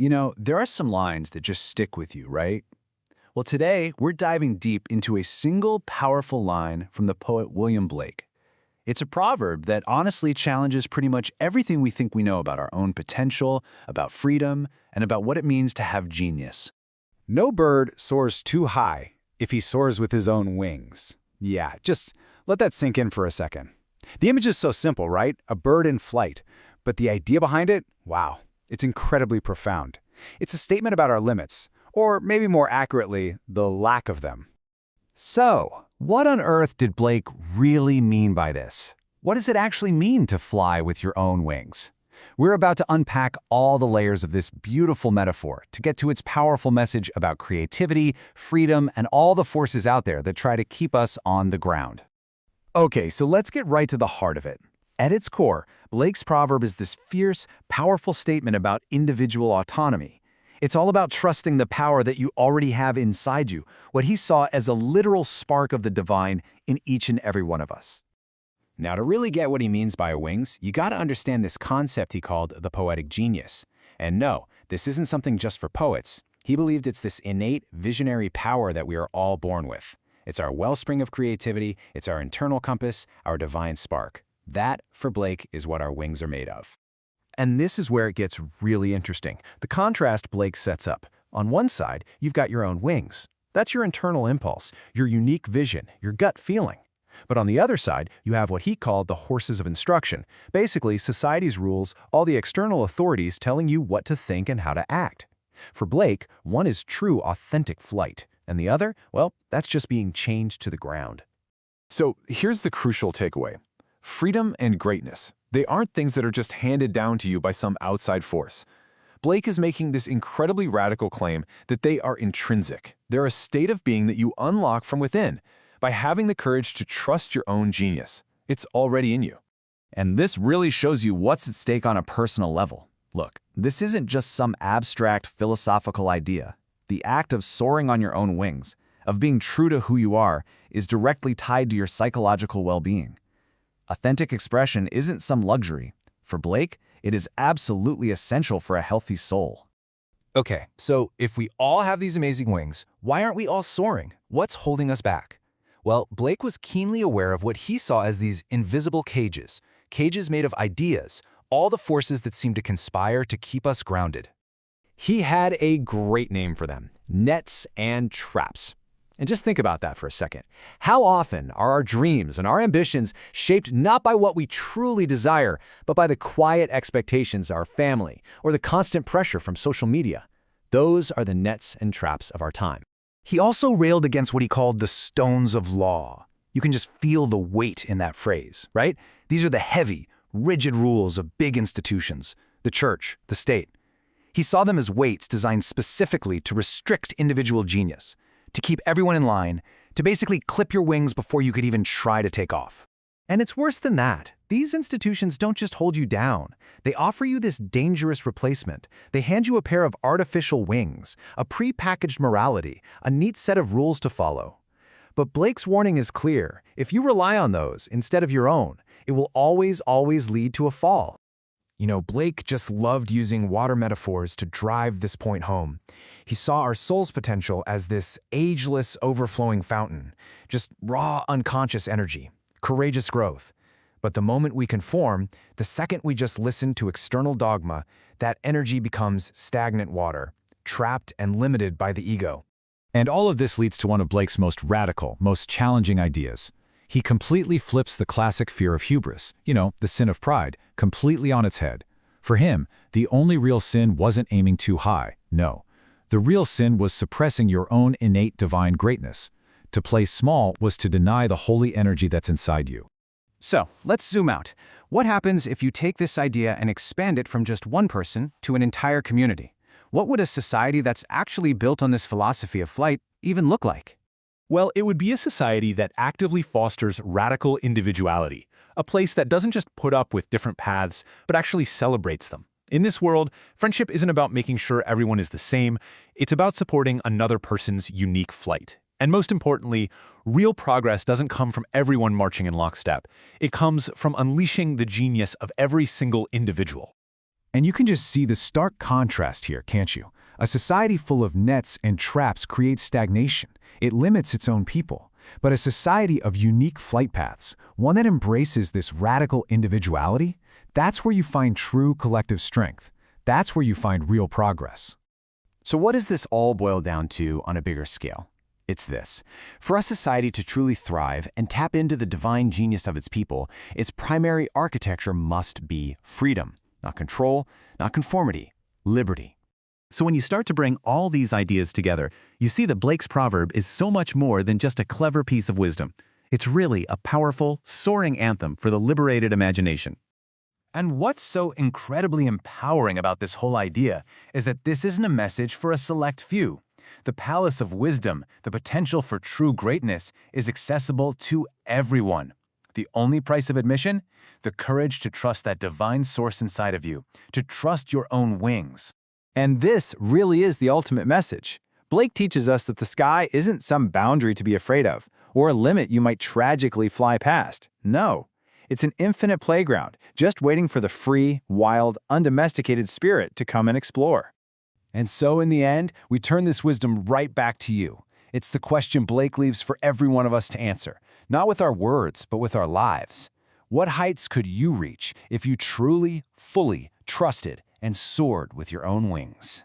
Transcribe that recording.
There are some lines that just stick with you, right? Well, today we're diving deep into a single powerful line from the poet William Blake. It's a proverb that honestly challenges pretty much everything we think we know about our own potential, about freedom, and about what it means to have genius. No bird soars too high if he soars with his own wings. Yeah, just let that sink in for a second. The image is so simple, right? A bird in flight. But the idea behind it, wow, it's incredibly profound. It's a statement about our limits, or maybe more accurately, the lack of them. So, what on earth did Blake really mean by this? What does it actually mean to fly with your own wings? We're about to unpack all the layers of this beautiful metaphor to get to its powerful message about creativity, freedom, and all the forces out there that try to keep us on the ground. Okay, so let's get right to the heart of it. At its core, Blake's proverb is this fierce, powerful statement about individual autonomy. It's all about trusting the power that you already have inside you, what he saw as a literal spark of the divine in each and every one of us. Now, to really get what he means by wings, you gotta understand this concept he called the poetic genius. And no, this isn't something just for poets. He believed it's this innate, visionary power that we are all born with. It's our wellspring of creativity, it's our internal compass, our divine spark. That, for Blake, is what our wings are made of. And this is where it gets really interesting. The contrast Blake sets up. On one side, you've got your own wings. That's your internal impulse, your unique vision, your gut feeling. But on the other side, you have what he called the horses of instruction. Basically, society's rules, all the external authorities telling you what to think and how to act. For Blake, one is true, authentic flight, and the other, well, that's just being chained to the ground. So here's the crucial takeaway. Freedom and greatness, they aren't things that are just handed down to you by some outside force. Blake is making this incredibly radical claim that they are intrinsic. They're a state of being that you unlock from within by having the courage to trust your own genius. It's already in you. And this really shows you what's at stake on a personal level. Look, this isn't just some abstract philosophical idea. The act of soaring on your own wings, of being true to who you are, is directly tied to your psychological well-being. Authentic expression isn't some luxury. For Blake, it is absolutely essential for a healthy soul. Okay, so if we all have these amazing wings, why aren't we all soaring? What's holding us back? Well, Blake was keenly aware of what he saw as these invisible cages made of ideas, all the forces that seem to conspire to keep us grounded. He had a great name for them: nets and traps. And just think about that for a second. How often are our dreams and our ambitions shaped not by what we truly desire, but by the quiet expectations of our family or the constant pressure from social media? Those are the nets and traps of our time. He also railed against what he called the stones of law. You can just feel the weight in that phrase, right? These are the heavy, rigid rules of big institutions, the church, the state. He saw them as weights designed specifically to restrict individual genius, to keep everyone in line, to basically clip your wings before you could even try to take off. And it's worse than that. These institutions don't just hold you down. They offer you this dangerous replacement. They hand you a pair of artificial wings, a pre-packaged morality, a neat set of rules to follow. But Blake's warning is clear. If you rely on those instead of your own, it will always lead to a fall. You know, Blake just loved using water metaphors to drive this point home. He saw our soul's potential as this ageless, overflowing fountain, just raw, unconscious energy, courageous growth. But the moment we conform, the second we just listen to external dogma, that energy becomes stagnant water, trapped and limited by the ego. And all of this leads to one of Blake's most radical, most challenging ideas. He completely flips the classic fear of hubris, the sin of pride, completely on its head. For him, the only real sin wasn't aiming too high, no. The real sin was suppressing your own innate divine greatness. To play small was to deny the holy energy that's inside you. So, let's zoom out. What happens if you take this idea and expand it from just one person to an entire community? What would a society that's actually built on this philosophy of flight even look like? Well, it would be a society that actively fosters radical individuality, a place that doesn't just put up with different paths, but actually celebrates them. In this world, friendship isn't about making sure everyone is the same, it's about supporting another person's unique flight. And most importantly, real progress doesn't come from everyone marching in lockstep. It comes from unleashing the genius of every single individual. And you can just see the stark contrast here, can't you? A society full of nets and traps creates stagnation. It limits its own people. But a society of unique flight paths, one that embraces this radical individuality, that's where you find true collective strength. That's where you find real progress. So what does this all boil down to on a bigger scale? It's this. For a society to truly thrive and tap into the divine genius of its people, its primary architecture must be freedom. Not control, not conformity, liberty. So when you start to bring all these ideas together, you see that Blake's proverb is so much more than just a clever piece of wisdom. It's really a powerful, soaring anthem for the liberated imagination. And what's so incredibly empowering about this whole idea is that this isn't a message for a select few. The palace of wisdom, the potential for true greatness, is accessible to everyone. The only price of admission? The courage to trust that divine source inside of you, to trust your own wings. And this really is the ultimate message. Blake teaches us that the sky isn't some boundary to be afraid of, or a limit you might tragically fly past. No. It's an infinite playground, just waiting for the free, wild, undomesticated spirit to come and explore. And so in the end, we turn this wisdom right back to you. It's the question Blake leaves for every one of us to answer, not with our words, but with our lives. What heights could you reach if you truly, fully trusted and soared with your own wings?